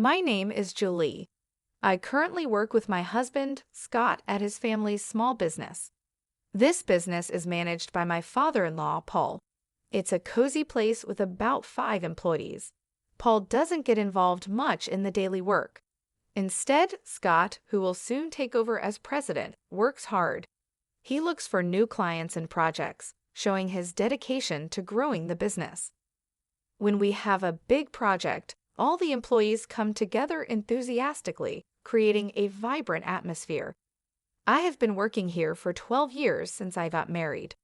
My name is Julie. I currently work with my husband, Scott, at his family's small business. This business is managed by my father-in-law, Paul. It's a cozy place with about 5 employees. Paul doesn't get involved much in the daily work. Instead, Scott, who will soon take over as president, works hard. He looks for new clients and projects, showing his dedication to growing the business. When we have a big project, all the employees come together enthusiastically, creating a vibrant atmosphere. I have been working here for 12 years since I got married.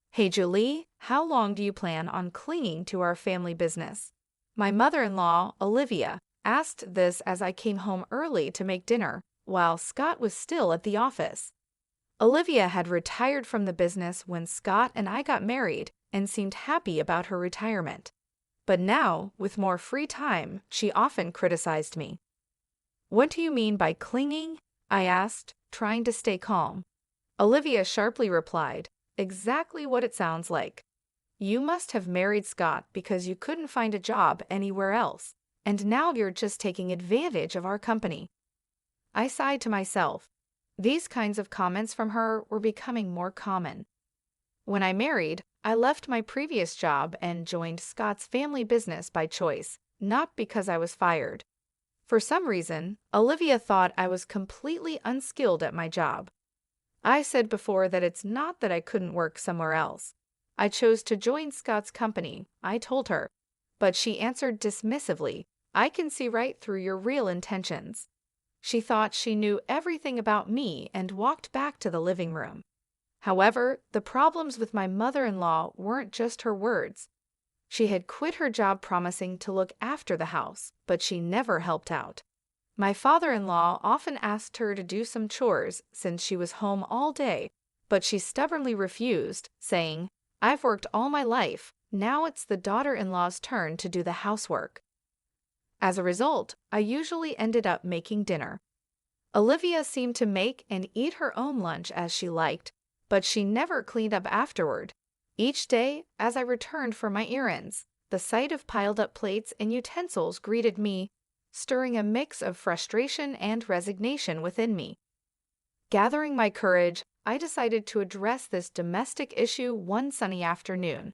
Hey Julie, how long do you plan on clinging to our family business? My mother-in-law, Olivia, asked this as I came home early to make dinner, while Scott was still at the office. Olivia had retired from the business when Scott and I got married and seemed happy about her retirement. But now, with more free time, she often criticized me. "What do you mean by clinging?" I asked, trying to stay calm. Olivia sharply replied, "Exactly what it sounds like. You must have married Scott because you couldn't find a job anywhere else, and now you're just taking advantage of our company." I sighed to myself. These kinds of comments from her were becoming more common. When I married, I left my previous job and joined Scott's family business by choice, not because I was fired. For some reason, Olivia thought I was completely unskilled at my job. I said before that it's not that I couldn't work somewhere else. I chose to join Scott's company, I told her. But she answered dismissively, "I can see right through your real intentions." She thought she knew everything about me and walked back to the living room. However, the problems with my mother-in-law weren't just her words. She had quit her job promising to look after the house, but she never helped out. My father-in-law often asked her to do some chores since she was home all day, but she stubbornly refused, saying, "I've worked all my life, now it's the daughter-in-law's turn to do the housework." As a result, I usually ended up making dinner. Olivia seemed to make and eat her own lunch as she liked, but she never cleaned up afterward. Each day, as I returned for my errands, the sight of piled-up plates and utensils greeted me, stirring a mix of frustration and resignation within me. Gathering my courage, I decided to address this domestic issue one sunny afternoon.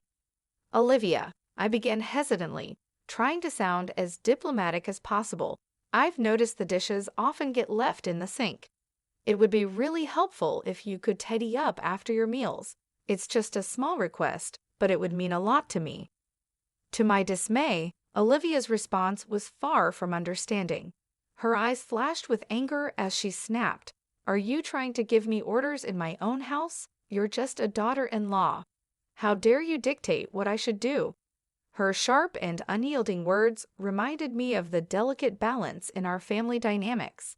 "Olivia," I began hesitantly, trying to sound as diplomatic as possible, "I've noticed the dishes often get left in the sink. It would be really helpful if you could tidy up after your meals. It's just a small request, but it would mean a lot to me." To my dismay, Olivia's response was far from understanding. Her eyes flashed with anger as she snapped, "Are you trying to give me orders in my own house? You're just a daughter-in-law. How dare you dictate what I should do?" Her sharp and unyielding words reminded me of the delicate balance in our family dynamics.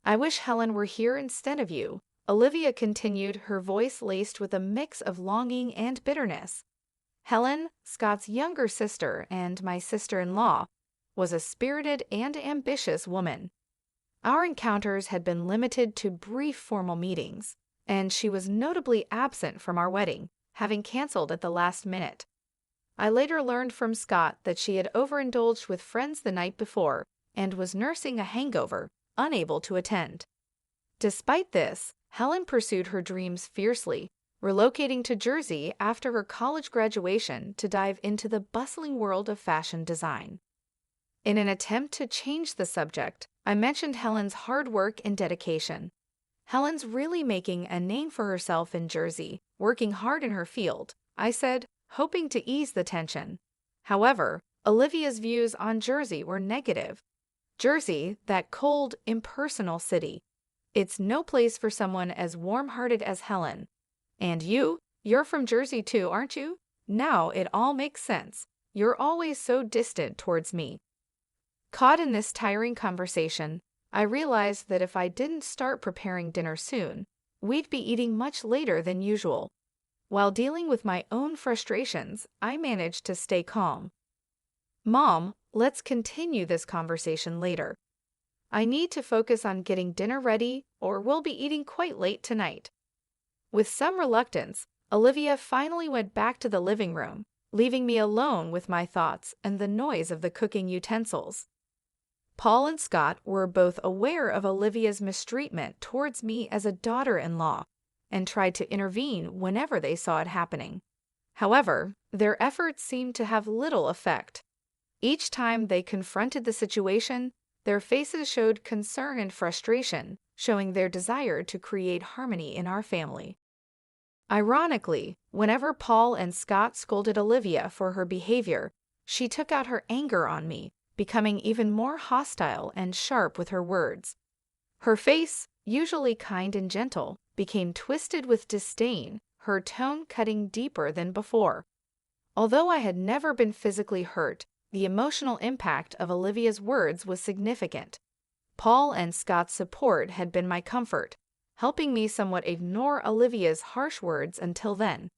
"I wish Helen were here instead of you," Olivia continued, her voice laced with a mix of longing and bitterness. Helen, Scott's younger sister and my sister-in-law, was a spirited and ambitious woman. Our encounters had been limited to brief formal meetings, and she was notably absent from our wedding, having canceled at the last minute. I later learned from Scott that she had overindulged with friends the night before and was nursing a hangover, unable to attend. Despite this, Helen pursued her dreams fiercely, relocating to Jersey after her college graduation to dive into the bustling world of fashion design. In an attempt to change the subject, I mentioned Helen's hard work and dedication. "Helen's really making a name for herself in Jersey, working hard in her field," I said, hoping to ease the tension. However, Olivia's views on Jersey were negative. Jersey, that cold, impersonal city. It's no place for someone as warm-hearted as Helen. "And you're from Jersey too, aren't you? Now it all makes sense. You're always so distant towards me." Caught in this tiring conversation, I realized that if I didn't start preparing dinner soon, we'd be eating much later than usual. While dealing with my own frustrations, I managed to stay calm. "Mom, let's continue this conversation later. I need to focus on getting dinner ready, or we'll be eating quite late tonight." With some reluctance, Olivia finally went back to the living room, leaving me alone with my thoughts and the noise of the cooking utensils. Paul and Scott were both aware of Olivia's mistreatment towards me as a daughter-in-law and tried to intervene whenever they saw it happening. However, their efforts seemed to have little effect. Each time they confronted the situation, their faces showed concern and frustration, showing their desire to create harmony in our family. Ironically, whenever Paul and Scott scolded Olivia for her behavior, she took out her anger on me, becoming even more hostile and sharp with her words. Her face, usually kind and gentle, became twisted with disdain, her tone cutting deeper than before. Although I had never been physically hurt, the emotional impact of Olivia's words was significant. Paul and Scott's support had been my comfort, helping me somewhat ignore Olivia's harsh words until then.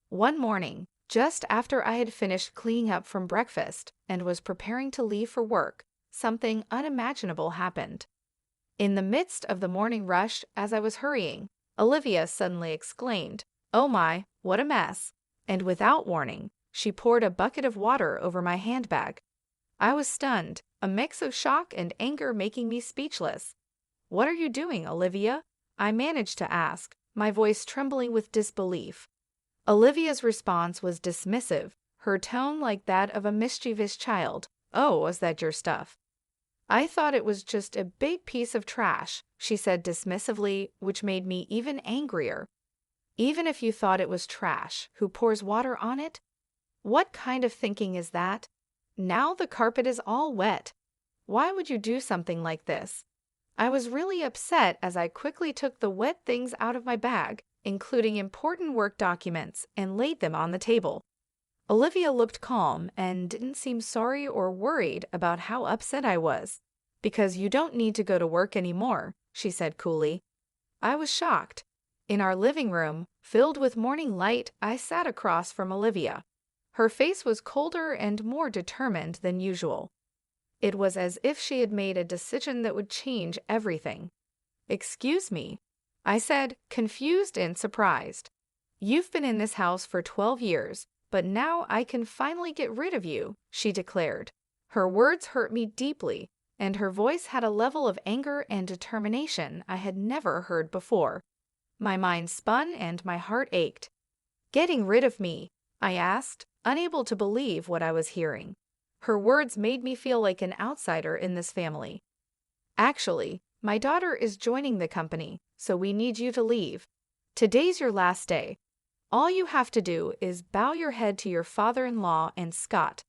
One morning, just after I had finished cleaning up from breakfast and was preparing to leave for work, something unimaginable happened. In the midst of the morning rush, as I was hurrying, Olivia suddenly exclaimed, "Oh my, what a mess!" And without warning, she poured a bucket of water over my handbag. I was stunned, a mix of shock and anger making me speechless. "What are you doing, Olivia?" I managed to ask, my voice trembling with disbelief. Olivia's response was dismissive, her tone like that of a mischievous child. "Oh, was that your stuff?" "I thought it was just a big piece of trash," she said dismissively, which made me even angrier. "Even if you thought it was trash, who pours water on it? What kind of thinking is that? Now the carpet is all wet. Why would you do something like this?" I was really upset as I quickly took the wet things out of my bag, including important work documents, and laid them on the table. Olivia looked calm and didn't seem sorry or worried about how upset I was. "Because you don't need to go to work anymore," she said coolly. I was shocked. In our living room, filled with morning light, I sat across from Olivia. Her face was colder and more determined than usual. It was as if she had made a decision that would change everything. "Excuse me," I said, confused and surprised. "You've been in this house for 12 years, but now I can finally get rid of you," she declared. Her words hurt me deeply, and her voice had a level of anger and determination I had never heard before. My mind spun and my heart ached. "Getting rid of me?" I asked, unable to believe what I was hearing. Her words made me feel like an outsider in this family. "Actually, my daughter is joining the company, so we need you to leave. Today's your last day. All you have to do is bow your head to your father-in-law and Scott,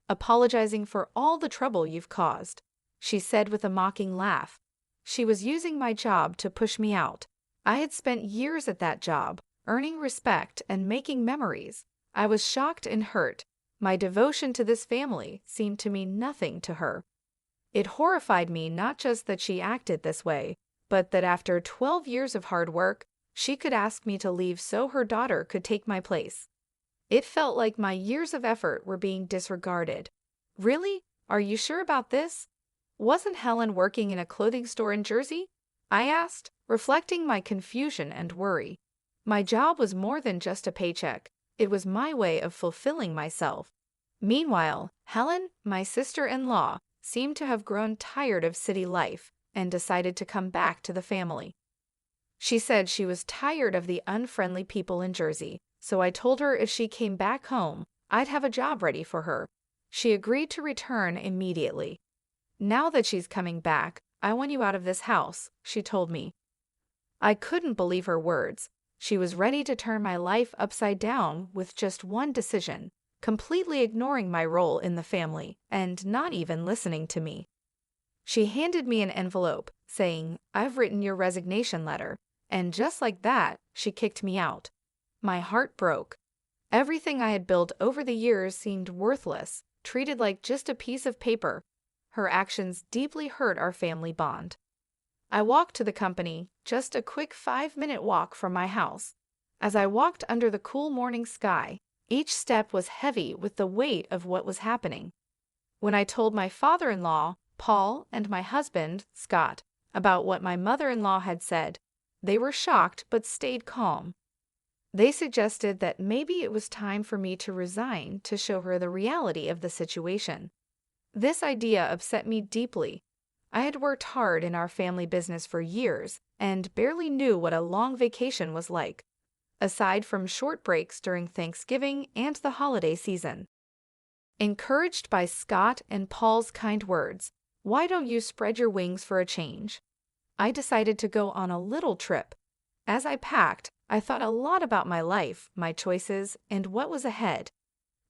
apologizing for all the trouble you've caused," she said with a mocking laugh. She was using my job to push me out. I had spent years at that job, earning respect and making memories. I was shocked and hurt. My devotion to this family seemed to mean nothing to her. It horrified me not just that she acted this way, but that after 12 years of hard work, she could ask me to leave so her daughter could take my place. It felt like my years of effort were being disregarded. "Really? Are you sure about this? Wasn't Helen working in a clothing store in Jersey?" I asked, reflecting my confusion and worry. My job was more than just a paycheck. It was my way of fulfilling myself. Meanwhile, Helen, my sister-in-law, seemed to have grown tired of city life and decided to come back to the family. She said she was tired of the unfriendly people in Jersey, so I told her if she came back home, I'd have a job ready for her. She agreed to return immediately. "Now that she's coming back, I want you out of this house," she told me. I couldn't believe her words. She was ready to turn my life upside down with just one decision, completely ignoring my role in the family and not even listening to me. She handed me an envelope, saying, "I've written your resignation letter," and just like that, she kicked me out. My heart broke. Everything I had built over the years seemed worthless, treated like just a piece of paper. Her actions deeply hurt our family bond. I walked to the company, just a quick 5-minute walk from my house. As I walked under the cool morning sky, each step was heavy with the weight of what was happening. When I told my father-in-law, Paul, and my husband, Scott, about what my mother-in-law had said, they were shocked but stayed calm. They suggested that maybe it was time for me to resign to show her the reality of the situation. This idea upset me deeply. I had worked hard in our family business for years and barely knew what a long vacation was like, aside from short breaks during Thanksgiving and the holiday season. Encouraged by Scott and Paul's kind words, "Why don't you spread your wings for a change?" I decided to go on a little trip. As I packed, I thought a lot about my life, my choices, and what was ahead.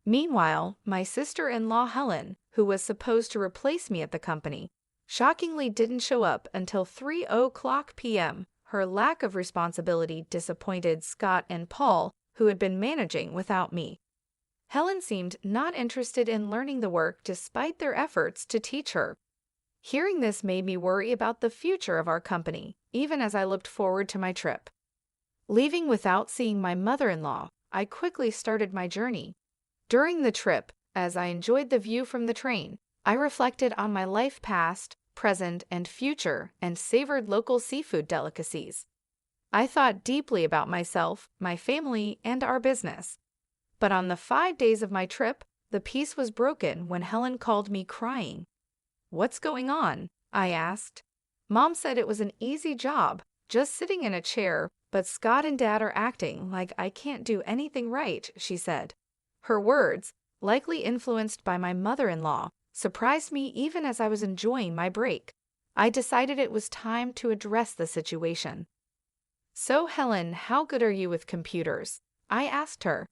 Meanwhile, my sister-in-law Helen, who was supposed to replace me at the company, shockingly didn't show up until 3:00 p.m. Her lack of responsibility disappointed Scott and Paul, who had been managing without me. Helen seemed not interested in learning the work despite their efforts to teach her. Hearing this made me worry about the future of our company, even as I looked forward to my trip. Leaving without seeing my mother-in-law, I quickly started my journey. During the trip, as I enjoyed the view from the train, I reflected on my life past, present, and future, and savored local seafood delicacies. I thought deeply about myself, my family, and our business. But on the 5 days of my trip, the peace was broken when Helen called me crying. "What's going on?" I asked. "Mom said it was an easy job, just sitting in a chair, but Scott and Dad are acting like I can't do anything right," she said. Her words, likely influenced by my mother-in-law, surprised me even as I was enjoying my break. I decided it was time to address the situation. "So, Helen, how good are you with computers?" I asked her.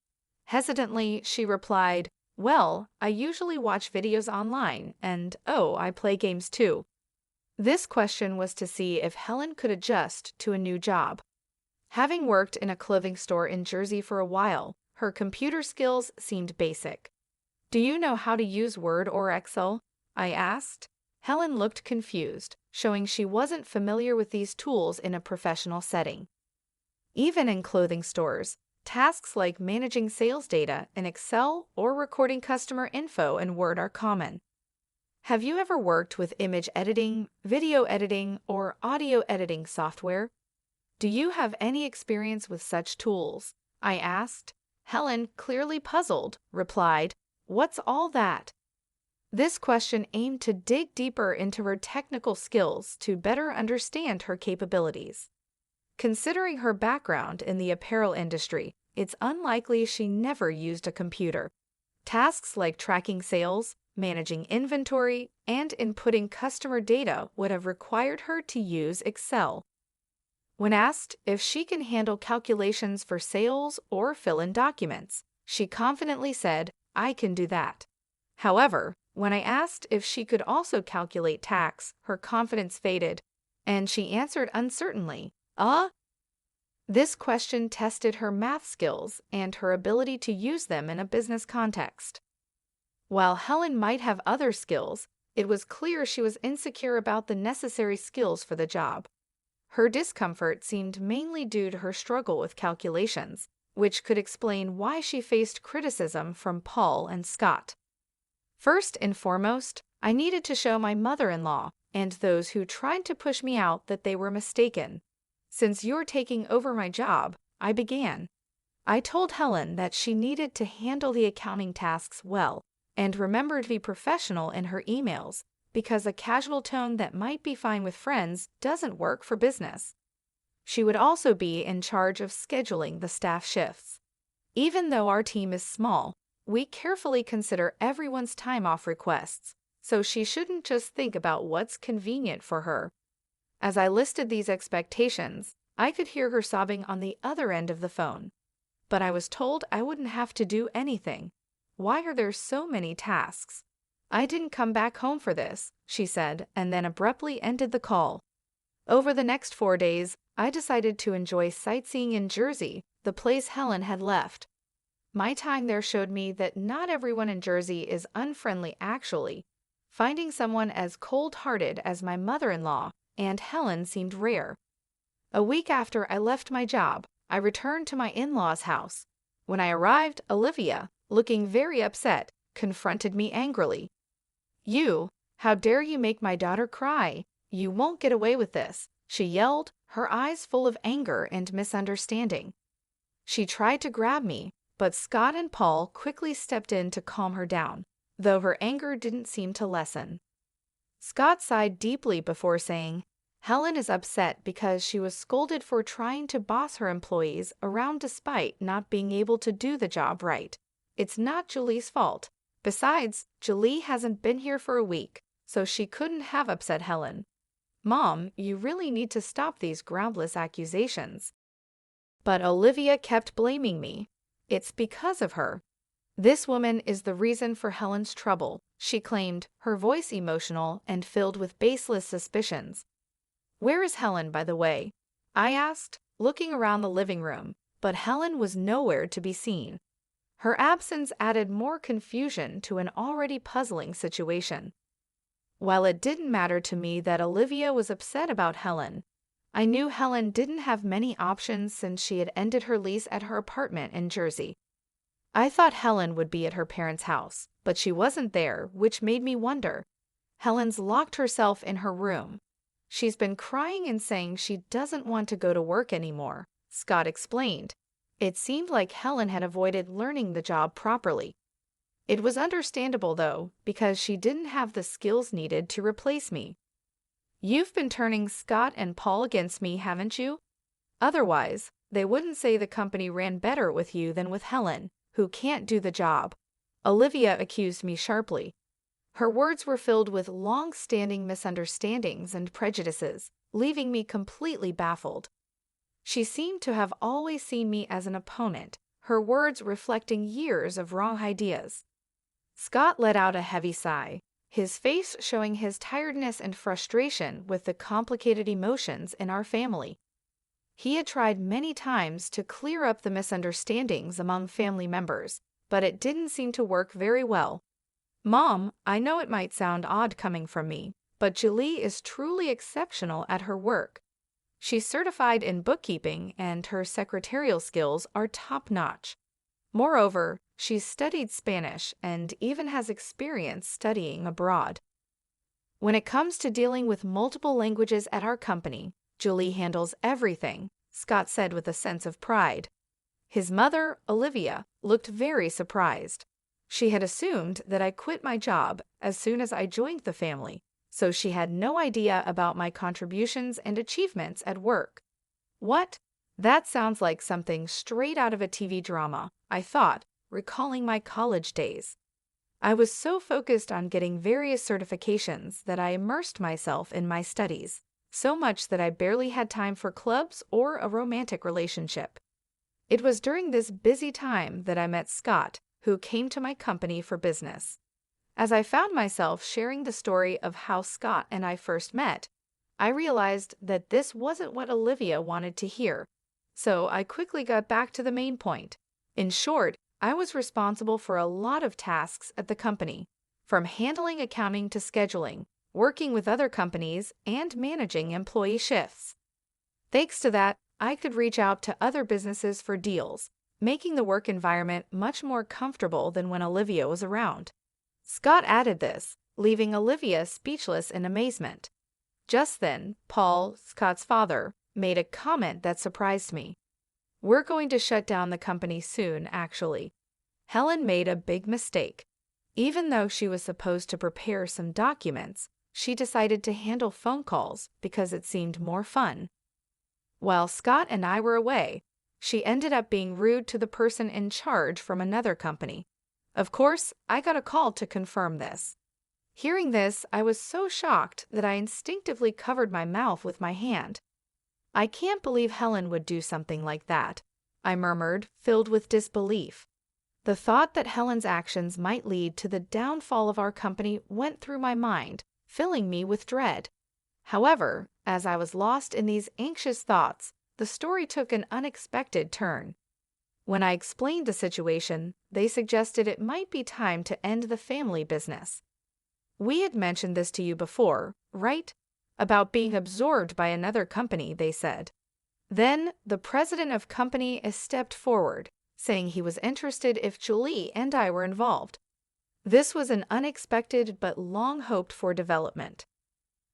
Hesitantly, she replied, "Well, I usually watch videos online, and I play games too." This question was to see if Helen could adjust to a new job. Having worked in a clothing store in Jersey for a while, her computer skills seemed basic. "Do you know how to use Word or Excel?" I asked. Helen looked confused, showing she wasn't familiar with these tools in a professional setting. Even in clothing stores, tasks like managing sales data in Excel or recording customer info in Word are common. Have you ever worked with image editing, video editing, or audio editing software? Do you have any experience with such tools? I asked. Helen, clearly puzzled, replied, "What's all that?" This question aimed to dig deeper into her technical skills to better understand her capabilities. Considering her background in the apparel industry, it's unlikely she never used a computer. Tasks like tracking sales, managing inventory, and inputting customer data would have required her to use Excel. When asked if she can handle calculations for sales or fill in documents, she confidently said, "I can do that." However, when I asked if she could also calculate tax, her confidence faded, and she answered uncertainly, This question tested her math skills and her ability to use them in a business context. While Helen might have other skills, it was clear she was insecure about the necessary skills for the job. Her discomfort seemed mainly due to her struggle with calculations, which could explain why she faced criticism from Paul and Scott. First and foremost, I needed to show my mother-in-law and those who tried to push me out that they were mistaken. "Since you're taking over my job," I began. I told Helen that she needed to handle the accounting tasks well and remember to be professional in her emails, because a casual tone that might be fine with friends doesn't work for business. She would also be in charge of scheduling the staff shifts. Even though our team is small, we carefully consider everyone's time off requests, so she shouldn't just think about what's convenient for her. As I listed these expectations, I could hear her sobbing on the other end of the phone. But I was told I wouldn't have to do anything. "Why are there so many tasks?" "I didn't come back home for this," she said, and then abruptly ended the call. Over the next 4 days, I decided to enjoy sightseeing in Jersey, the place Helen had left. My time there showed me that not everyone in Jersey is unfriendly actually. Finding someone as cold-hearted as my mother-in-law and Helen seemed rare. A week after I left my job, I returned to my in-laws' house. When I arrived, Olivia, looking very upset, confronted me angrily. How dare you make my daughter cry? You won't get away with this," she yelled, her eyes full of anger and misunderstanding. She tried to grab me, but Scott and Paul quickly stepped in to calm her down. though her anger didn't seem to lessen. Scott sighed deeply before saying, Helen is upset because she was scolded for trying to boss her employees around despite not being able to do the job right. It's not Julie's fault. Besides, Julie hasn't been here for a week, so she couldn't have upset Helen. Mom, you really need to stop these groundless accusations. But Olivia kept blaming me. It's because of her. This woman is the reason for Helen's trouble, she claimed, her voice emotional and filled with baseless suspicions. Where is Helen, by the way? I asked, looking around the living room, but Helen was nowhere to be seen. Her absence added more confusion to an already puzzling situation. While it didn't matter to me that Olivia was upset about Helen, I knew Helen didn't have many options since she had ended her lease at her apartment in Jersey. I thought Helen would be at her parents' house, but she wasn't there, which made me wonder. Helen's locked herself in her room. She's been crying and saying she doesn't want to go to work anymore, Scott explained. It seemed like Helen had avoided learning the job properly. It was understandable, though, because she didn't have the skills needed to replace me. You've been turning Scott and Paul against me, haven't you? Otherwise, they wouldn't say the company ran better with you than with Helen, who can't do the job. Olivia accused me sharply. Her words were filled with long-standing misunderstandings and prejudices, leaving me completely baffled. She seemed to have always seen me as an opponent, her words reflecting years of wrong ideas. Scott let out a heavy sigh, his face showing his tiredness and frustration with the complicated emotions in our family. He had tried many times to clear up the misunderstandings among family members, but it didn't seem to work very well. Mom, I know it might sound odd coming from me, but Julie is truly exceptional at her work. She's certified in bookkeeping and her secretarial skills are top-notch. Moreover, she's studied Spanish and even has experience studying abroad. When it comes to dealing with multiple languages at our company, Julie handles everything, Scott said with a sense of pride. His mother, Olivia, looked very surprised. She had assumed that I quit my job as soon as I joined the family, so she had no idea about my contributions and achievements at work. What? That sounds like something straight out of a TV drama, I thought, recalling my college days. I was so focused on getting various certifications that I immersed myself in my studies, so much that I barely had time for clubs or a romantic relationship. It was during this busy time that I met Scott, who came to my company for business. As I found myself sharing the story of how Scott and I first met, I realized that this wasn't what Olivia wanted to hear, so I quickly got back to the main point. In short, I was responsible for a lot of tasks at the company, from handling accounting to scheduling, working with other companies, and managing employee shifts. Thanks to that, I could reach out to other businesses for deals, making the work environment much more comfortable than when Olivia was around. Scott added this, leaving Olivia speechless in amazement. Just then, Paul, Scott's father, made a comment that surprised me. We're going to shut down the company soon, actually. Helen made a big mistake. Even though she was supposed to prepare some documents, she decided to handle phone calls because it seemed more fun. While Scott and I were away, she ended up being rude to the person in charge from another company. Of course, I got a call to confirm this. Hearing this, I was so shocked that I instinctively covered my mouth with my hand. I can't believe Helen would do something like that, I murmured, filled with disbelief. The thought that Helen's actions might lead to the downfall of our company went through my mind, filling me with dread. However, as I was lost in these anxious thoughts, the story took an unexpected turn. When I explained the situation, they suggested it might be time to end the family business. We had mentioned this to you before, right? About being absorbed by another company, they said. Then, the president of company stepped forward, saying he was interested if Julie and I were involved. This was an unexpected but long-hoped-for development.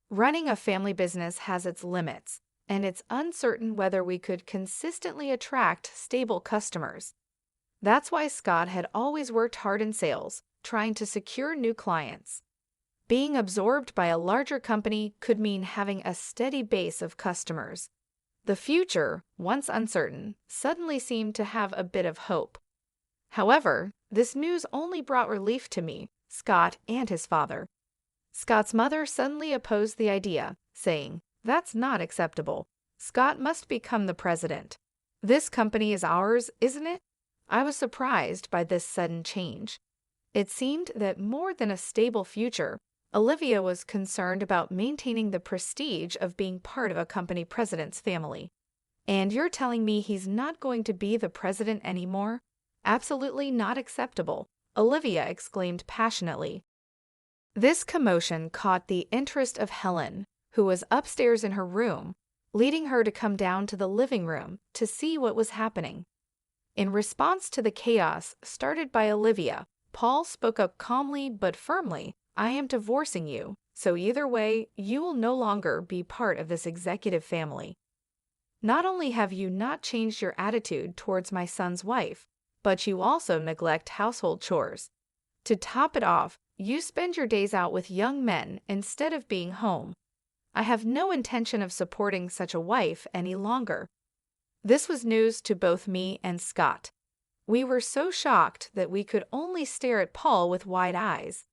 Running a family business has its limits, and it's uncertain whether we could consistently attract stable customers. That's why Scott had always worked hard in sales, trying to secure new clients. Being absorbed by a larger company could mean having a steady base of customers. The future, once uncertain, suddenly seemed to have a bit of hope. However, this news only brought relief to me, Scott, and his father. Scott's mother suddenly opposed the idea, saying, "That's not acceptable. Scott must become the president. This company is ours, isn't it?" I was surprised by this sudden change. It seemed that more than a stable future, Olivia was concerned about maintaining the prestige of being part of a company president's family. "And you're telling me he's not going to be the president anymore? Absolutely not acceptable," Olivia exclaimed passionately. This commotion caught the interest of Helen, who was upstairs in her room, leading her to come down to the living room to see what was happening. In response to the chaos started by Olivia, Paul spoke up calmly but firmly, "I am divorcing you, so either way, you will no longer be part of this executive family. Not only have you not changed your attitude towards my son's wife, but you also neglect household chores. To top it off, you spend your days out with young men instead of being home. I have no intention of supporting such a wife any longer." This was news to both me and Scott. We were so shocked that we could only stare at Paul with wide eyes.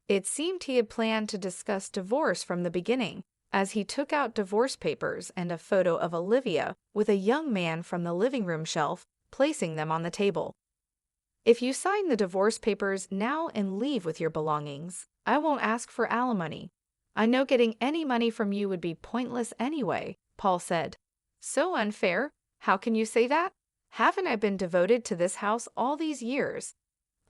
It seemed he had planned to discuss divorce from the beginning, as he took out divorce papers and a photo of Olivia with a young man from the living room shelf, placing them on the table. "If you sign the divorce papers now and leave with your belongings, I won't ask for alimony. I know getting any money from you would be pointless anyway," Paul said. "So unfair. How can you say that? Haven't I been devoted to this house all these years?"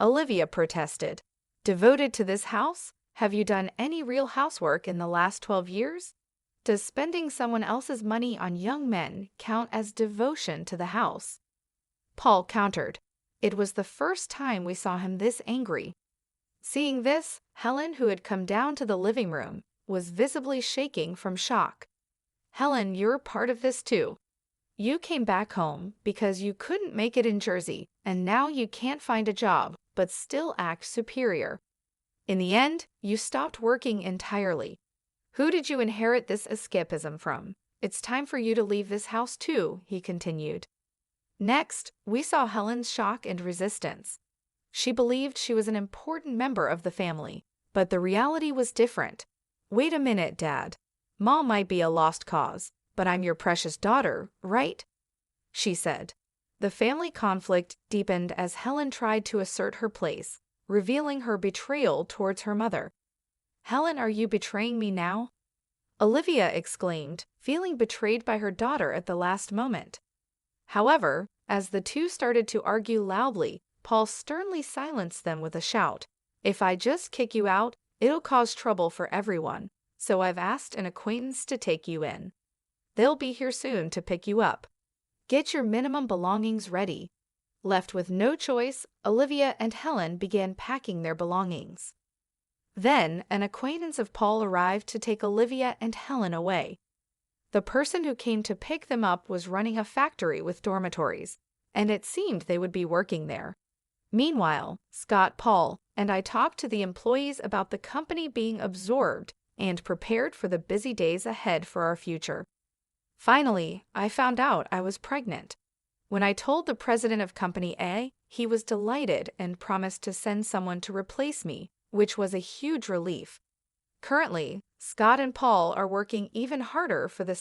Olivia protested. "Devoted to this house? Have you done any real housework in the last 12 years? Does spending someone else's money on young men count as devotion to the house?" Paul countered. It was the first time we saw him this angry. Seeing this, Helen, who had come down to the living room, was visibly shaking from shock. "Helen, you're part of this too. You came back home because you couldn't make it in Jersey, and now you can't find a job, but still act superior. In the end, you stopped working entirely. Who did you inherit this escapism from? It's time for you to leave this house too," he continued. Next, we saw Helen's shock and resistance. She believed she was an important member of the family, but the reality was different. "Wait a minute, Dad. Mom might be a lost cause, but I'm your precious daughter, right?" she said. The family conflict deepened as Helen tried to assert her place, revealing her betrayal towards her mother. "Helen, are you betraying me now?" Olivia exclaimed, feeling betrayed by her daughter at the last moment. However, as the two started to argue loudly, Paul sternly silenced them with a shout, "If I just kick you out, it'll cause trouble for everyone, so I've asked an acquaintance to take you in. They'll be here soon to pick you up. Get your minimum belongings ready." Left with no choice, Olivia and Helen began packing their belongings. Then, an acquaintance of Paul arrived to take Olivia and Helen away. The person who came to pick them up was running a factory with dormitories, and it seemed they would be working there. Meanwhile, Scott, Paul, and I talked to the employees about the company being absorbed and prepared for the busy days ahead for our future. Finally, I found out I was pregnant. When I told the president of Company A, he was delighted and promised to send someone to replace me, which was a huge relief. Currently, Scott and Paul are working even harder for the